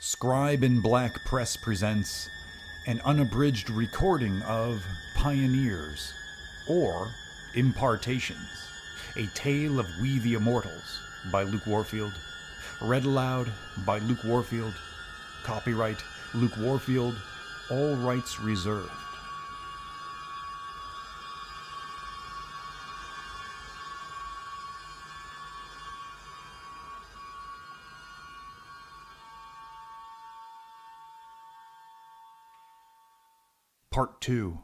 Scribe in Black Press presents an unabridged recording of Pioneers, or Impartations, a tale of We the Immortals by Luke Warfield. Read aloud by Luke Warfield. Copyright Luke Warfield. All rights reserved. Part 2.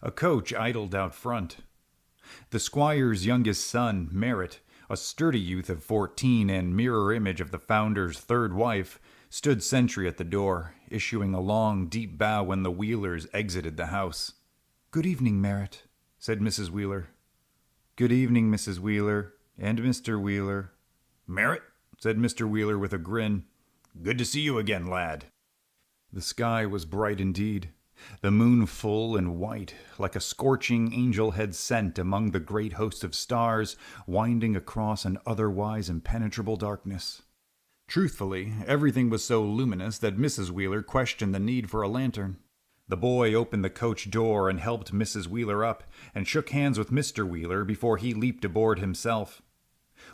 A coach idled out front. The squire's youngest son, Merritt, a sturdy youth of 14 and mirror image of the founder's third wife, stood sentry at the door, issuing a long, deep bow when the Wheelers exited the house. "Good evening, Merritt," said Mrs. Wheeler. "Good evening, Mrs. Wheeler, and Mr. Wheeler." "Merritt," said Mr. Wheeler with a grin. "Good to see you again, lad." The sky was bright indeed, the moon full and white, like a scorching angel had sent among the great host of stars winding across an otherwise impenetrable darkness. Truthfully, everything was so luminous that Mrs. Wheeler questioned the need for a lantern. The boy opened the coach door and helped Mrs. Wheeler up, and shook hands with Mr. Wheeler before he leaped aboard himself.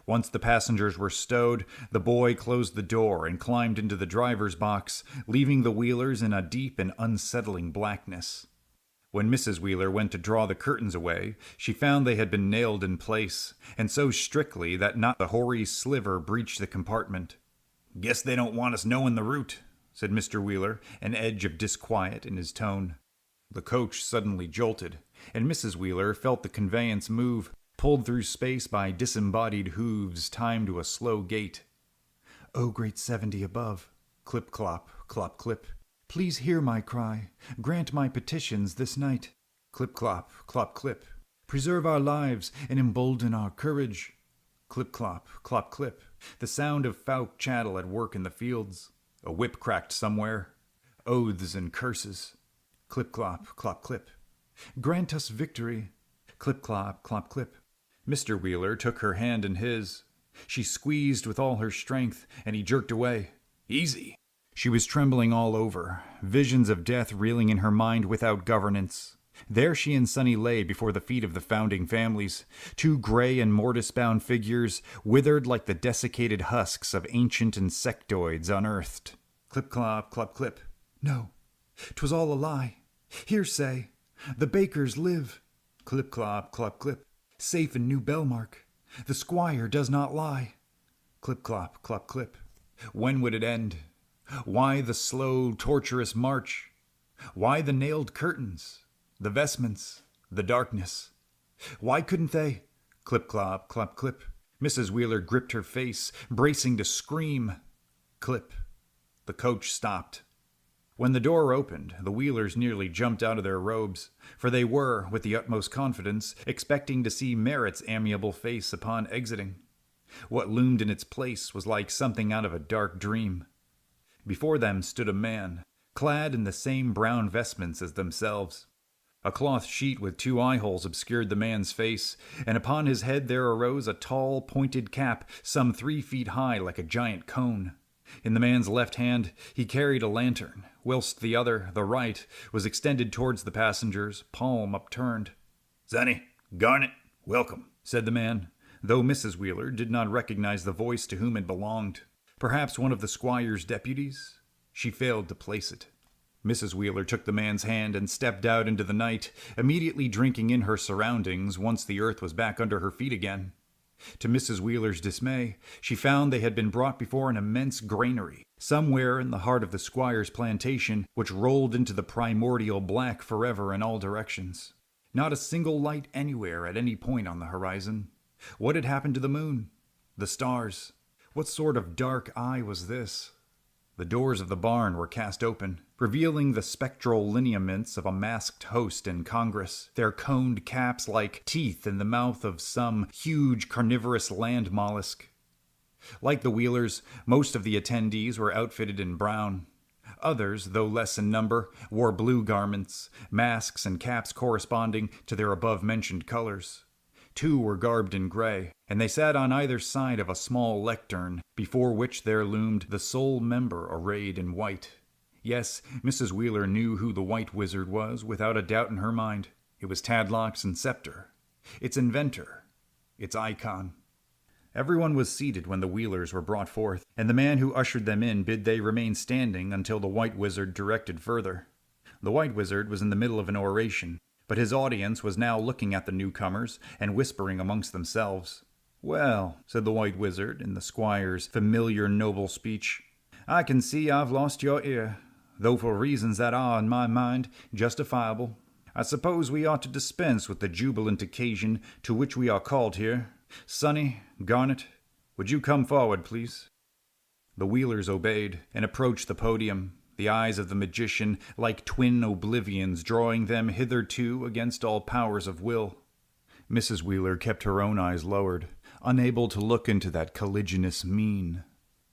Once the passengers were stowed, the boy closed the door and climbed into the driver's box, leaving the Wheelers in a deep and unsettling blackness. When Mrs. Wheeler went to draw the curtains away, she found they had been nailed in place, and so strictly that not the hoary sliver breached the compartment. "Guess they don't want us knowing the route," said Mr. Wheeler, an edge of disquiet in his tone. The coach suddenly jolted, and Mrs. Wheeler felt the conveyance move, pulled through space by disembodied hooves timed to a slow gait. "O great 70 above, clip-clop, clop-clip, please hear my cry, grant my petitions this night. Clip-clop, clop-clip, preserve our lives and embolden our courage. Clip-clop, clop-clip, the sound of Fouke chattel at work in the fields. A whip cracked somewhere. Oaths and curses. Clip-clop, clop-clip, grant us victory. Clip-clop, clop-clip." Mr. Wheeler took her hand in his. She squeezed with all her strength, and he jerked away. "Easy." She was trembling all over, visions of death reeling in her mind without governance. There she and Sonny lay before the feet of the founding families, two gray and mortis-bound figures, withered like the desiccated husks of ancient insectoids unearthed. Clip-clop, clop-clip. "No, 'twas all a lie. Hearsay. The Bakers live. Clip-clop, clop-clip. Safe in New Belmark. The squire does not lie. Clip-clop, clop-clip. When would it end? Why the slow, torturous march? Why the nailed curtains? The vestments? The darkness? Why couldn't they? Clip-clop, clop-clip. Mrs. Wheeler gripped her face, bracing to scream. Clip. The coach stopped. When the door opened, the Wheelers nearly jumped out of their robes, for they were, with the utmost confidence, expecting to see Merritt's amiable face upon exiting. What loomed in its place was like something out of a dark dream. Before them stood a man, clad in the same brown vestments as themselves. A cloth sheet with two eye-holes obscured the man's face, and upon his head there arose a tall, pointed cap some 3 feet high like a giant cone. In the man's left hand he carried a lantern, whilst the other, the right, was extended towards the passengers, palm upturned. "Sonny, Garnet, welcome," said the man, though Mrs. Wheeler did not recognize the voice to whom it belonged. Perhaps one of the squire's deputies? She failed to place it. Mrs. Wheeler took the man's hand and stepped out into the night, immediately drinking in her surroundings once the earth was back under her feet again. To Mrs. Wheeler's dismay, she found they had been brought before an immense granary, somewhere in the heart of the squire's plantation, which rolled into the primordial black forever in all directions. Not a single light anywhere at any point on the horizon. What had happened to the moon? The stars? What sort of dark eye was this? The doors of the barn were cast open, revealing the spectral lineaments of a masked host in Congress, their coned caps like teeth in the mouth of some huge carnivorous land mollusk. Like the Wheelers, most of the attendees were outfitted in brown. Others, though less in number, wore blue garments, masks and caps corresponding to their above-mentioned colors. 2 were garbed in gray, and they sat on either side of a small lectern, before which there loomed the sole member arrayed in white. Yes, Mrs. Wheeler knew who the White Wizard was without a doubt in her mind. It was Tadlock's inceptor, its inventor, its icon. Everyone was seated when the Wheelers were brought forth, and the man who ushered them in bid they remain standing until the White Wizard directed further. The White Wizard was in the middle of an oration, but his audience was now looking at the newcomers and whispering amongst themselves. "Well," said the White Wizard in the squire's familiar noble speech, "I can see I've lost your ear, though for reasons that are, in my mind, justifiable. I suppose we ought to dispense with the jubilant occasion to which we are called here. Sonny, Garnet, would you come forward, please?" The Wheelers obeyed and approached the podium, the eyes of the magician like twin oblivions drawing them hitherto against all powers of will. Mrs. Wheeler kept her own eyes lowered, unable to look into that colliginous mien.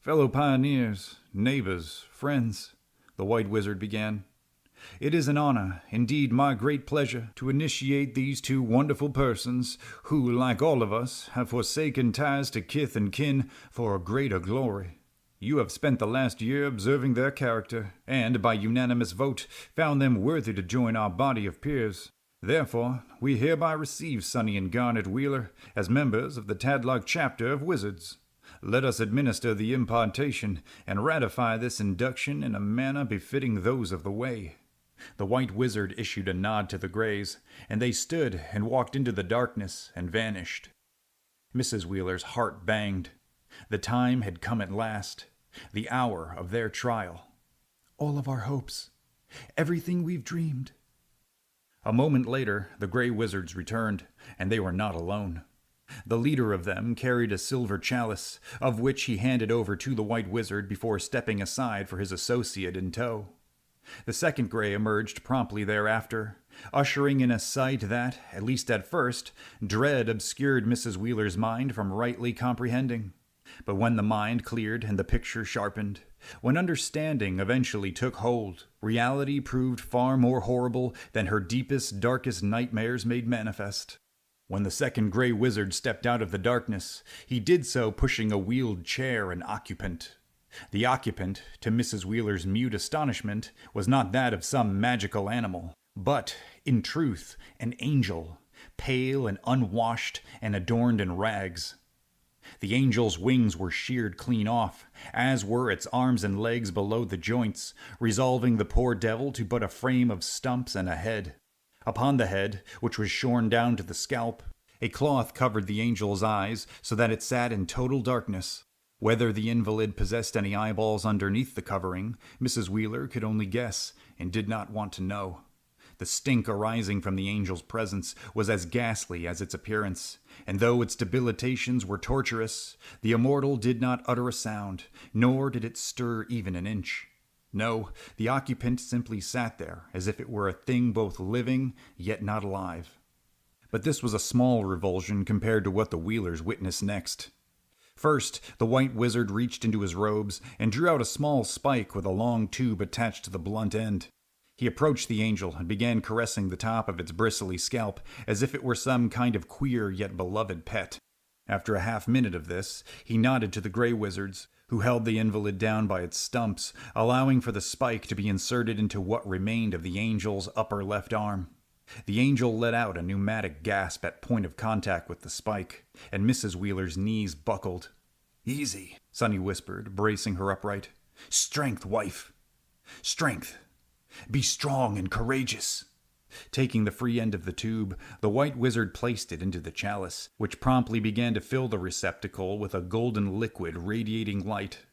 "Fellow pioneers, neighbors, friends," the White Wizard began, "it is an honor, indeed my great pleasure, to initiate these two wonderful persons who, like all of us, have forsaken ties to kith and kin for a greater glory. You have spent the last year observing their character, and, by unanimous vote, found them worthy to join our body of peers. Therefore, we hereby receive Sonny and Garnet Wheeler as members of the Tadlock chapter of Wizards. Let us administer the impartation and ratify this induction in a manner befitting those of the way." The White Wizard issued a nod to the Greys, and they stood and walked into the darkness and vanished. Mrs. Wheeler's heart banged. The time had come at last, the hour of their trial. "All of our hopes, everything we've dreamed." A moment later, the Grey Wizards returned, and they were not alone. The leader of them carried a silver chalice, of which he handed over to the White Wizard before stepping aside for his associate in tow. The second Grey emerged promptly thereafter, ushering in a sight that, at least at first, dread obscured Mrs. Wheeler's mind from rightly comprehending. But when the mind cleared and the picture sharpened, when understanding eventually took hold, reality proved far more horrible than her deepest, darkest nightmares made manifest. When the second Grey Wizard stepped out of the darkness, he did so pushing a wheeled chair and occupant. The occupant, to Mrs. Wheeler's mute astonishment, was not that of some magical animal, but, in truth, an angel, pale and unwashed and adorned in rags. The angel's wings were sheared clean off, as were its arms and legs below the joints, resolving the poor devil to but a frame of stumps and a head. Upon the head, which was shorn down to the scalp, a cloth covered the angel's eyes so that it sat in total darkness. Whether the invalid possessed any eyeballs underneath the covering, Mrs. Wheeler could only guess, and did not want to know. The stink arising from the angel's presence was as ghastly as its appearance, and though its debilitations were torturous, the immortal did not utter a sound, nor did it stir even an inch. No, the occupant simply sat there, as if it were a thing both living, yet not alive. But this was a small revulsion compared to what the Wheelers witnessed next. First, the White Wizard reached into his robes and drew out a small spike with a long tube attached to the blunt end. He approached the angel and began caressing the top of its bristly scalp as if it were some kind of queer yet beloved pet. After a half-minute of this, he nodded to the Grey Wizards, who held the invalid down by its stumps, allowing for the spike to be inserted into what remained of the angel's upper left arm. The angel let out a pneumatic gasp at point of contact with the spike, and Mrs. Wheeler's knees buckled. "Easy," Sonny whispered, bracing her upright. "Strength, wife. Strength. Be strong and courageous." Taking the free end of the tube, the White Wizard placed it into the chalice, which promptly began to fill the receptacle with a golden liquid radiating light.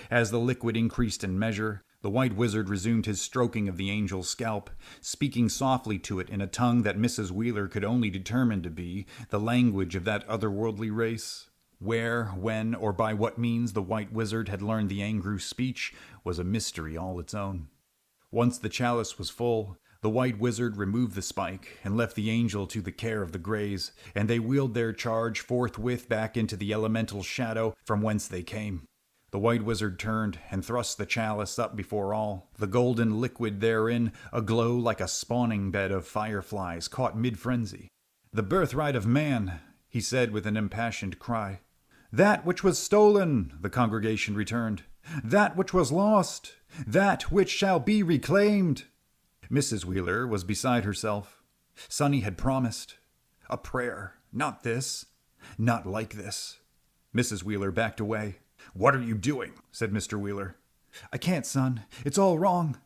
As the liquid increased in measure, the White Wizard resumed his stroking of the angel's scalp, speaking softly to it in a tongue that Mrs. Wheeler could only determine to be the language of that otherworldly race. Where, when, or by what means the White Wizard had learned the Angru speech was a mystery all its own. Once the chalice was full, the White Wizard removed the spike and left the angel to the care of the Greys, and they wheeled their charge forthwith back into the elemental shadow from whence they came. The White Wizard turned and thrust the chalice up before all, the golden liquid therein aglow like a spawning bed of fireflies caught mid-frenzy. "The birthright of man," he said with an impassioned cry. "That which was stolen," the congregation returned. "That which was lost. That which shall be reclaimed." Mrs. Wheeler was beside herself. Sonny had promised. A prayer. Not this. Not like this. Mrs. Wheeler backed away. "What are you doing?" said Mr. Wheeler. "I can't, son. It's all wrong."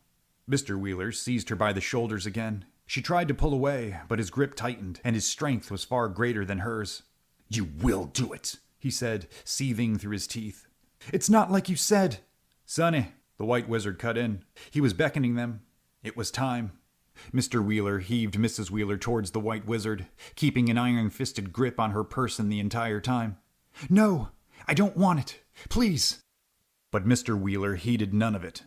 Mr. Wheeler seized her by the shoulders again. She tried to pull away, but his grip tightened, and his strength was far greater than hers. "You will do it," he said, seething through his teeth. "It's not like you said." "Sonny," the White Wizard cut in. He was beckoning them. It was time. Mr. Wheeler heaved Mrs. Wheeler towards the White Wizard, keeping an iron-fisted grip on her person the entire time. "No, I don't want it. Please." But Mr. Wheeler heeded none of it.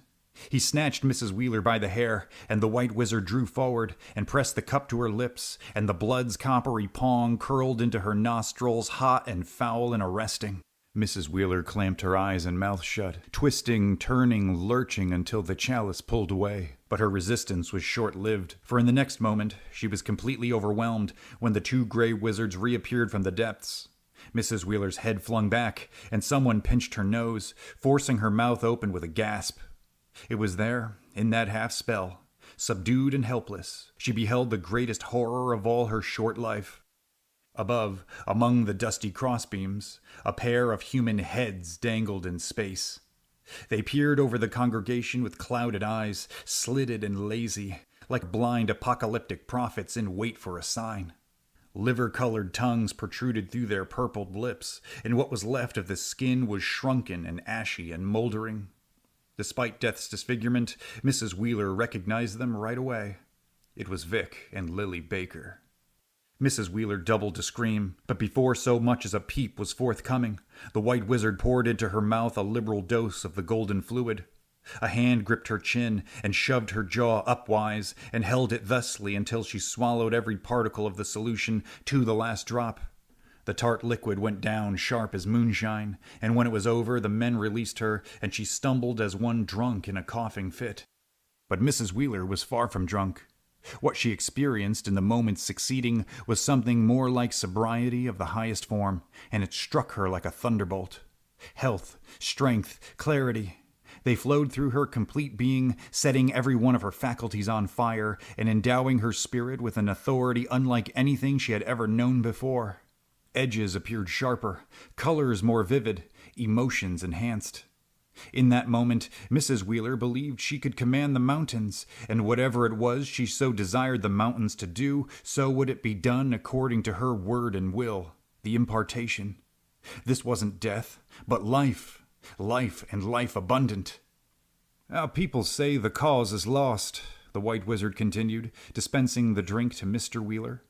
He snatched Mrs. Wheeler by the hair, and the White Wizard drew forward and pressed the cup to her lips, and the blood's coppery pong curled into her nostrils, hot and foul and arresting. Mrs. Wheeler clamped her eyes and mouth shut, twisting, turning, lurching until the chalice pulled away. But her resistance was short-lived, for in the next moment she was completely overwhelmed when the two gray wizards reappeared from the depths. Mrs. Wheeler's head flung back, and someone pinched her nose, forcing her mouth open with a gasp. It was there, in that half-spell, subdued and helpless, she beheld the greatest horror of all her short life. Above, among the dusty crossbeams, a pair of human heads dangled in space. They peered over the congregation with clouded eyes, slitted and lazy, like blind apocalyptic prophets in wait for a sign. Liver-colored tongues protruded through their purpled lips, and what was left of the skin was shrunken and ashy and moldering. Despite death's disfigurement, Mrs. Wheeler recognized them right away. It was Vic and Lily Baker. Mrs. Wheeler doubled to scream, but before so much as a peep was forthcoming, the White Wizard poured into her mouth a liberal dose of the golden fluid. A hand gripped her chin and shoved her jaw upwise and held it thusly until she swallowed every particle of the solution to the last drop. The tart liquid went down sharp as moonshine, and when it was over, the men released her, and she stumbled as one drunk in a coughing fit. But Mrs. Wheeler was far from drunk. What she experienced in the moments succeeding was something more like sobriety of the highest form, and it struck her like a thunderbolt. Health, strength, clarity. They flowed through her complete being, setting every one of her faculties on fire, and endowing her spirit with an authority unlike anything she had ever known before. Edges appeared sharper, colors more vivid, emotions enhanced. In that moment, Mrs. Wheeler believed she could command the mountains, and whatever it was she so desired the mountains to do, so would it be done according to her word and will, the impartation. This wasn't death, but life, life and life abundant. "Our people say the cause is lost," the White Wizard continued, dispensing the drink to Mr. Wheeler.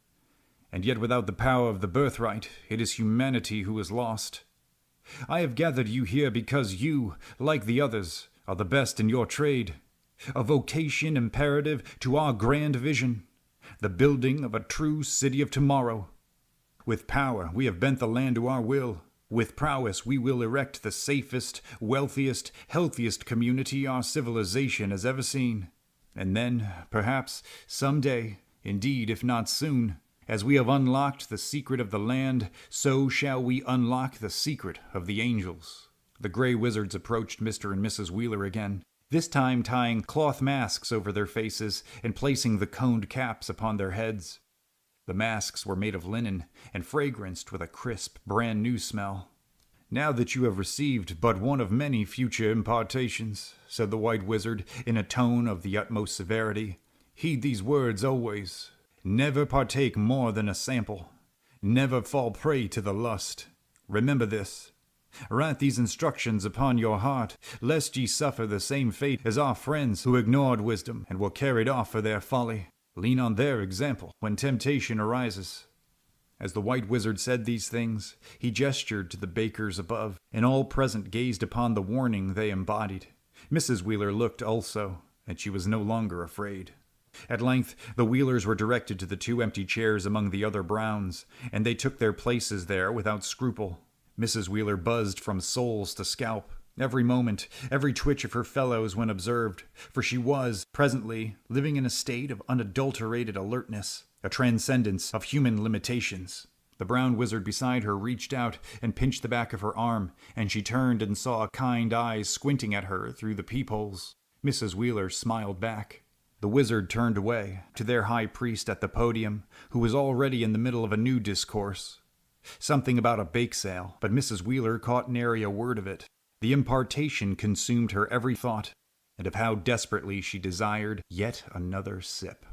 "And yet without the power of the birthright, it is humanity who is lost. I have gathered you here because you, like the others, are the best in your trade. A vocation imperative to our grand vision, the building of a true city of tomorrow. With power we have bent the land to our will. With prowess we will erect the safest, wealthiest, healthiest community our civilization has ever seen. And then, perhaps, some day, indeed if not soon, as we have unlocked the secret of the land, so shall we unlock the secret of the angels." The gray wizards approached Mr. and Mrs. Wheeler again, this time tying cloth masks over their faces and placing the coned caps upon their heads. The masks were made of linen and fragranced with a crisp, brand-new smell. "Now that you have received but one of many future impartations," said the White Wizard in a tone of the utmost severity, "heed these words always. Never partake more than a sample. Never fall prey to the lust. Remember this. Write these instructions upon your heart, lest ye suffer the same fate as our friends who ignored wisdom and were carried off for their folly. Lean on their example when temptation arises." As the White Wizard said these things, he gestured to the bakers above, and all present gazed upon the warning they embodied. Mrs. Wheeler looked also, and she was no longer afraid. At length, the Wheelers were directed to the two empty chairs among the other Browns, and they took their places there without scruple. Mrs. Wheeler buzzed from soles to scalp, every moment, every twitch of her fellows when observed, for she was, presently, living in a state of unadulterated alertness, a transcendence of human limitations. The brown wizard beside her reached out and pinched the back of her arm, and she turned and saw kind eyes squinting at her through the peepholes. Mrs. Wheeler smiled back. The wizard turned away to their high priest at the podium, who was already in the middle of a new discourse. Something about a bake sale, but Mrs. Wheeler caught nary a word of it. The impartation consumed her every thought, and of how desperately she desired yet another sip.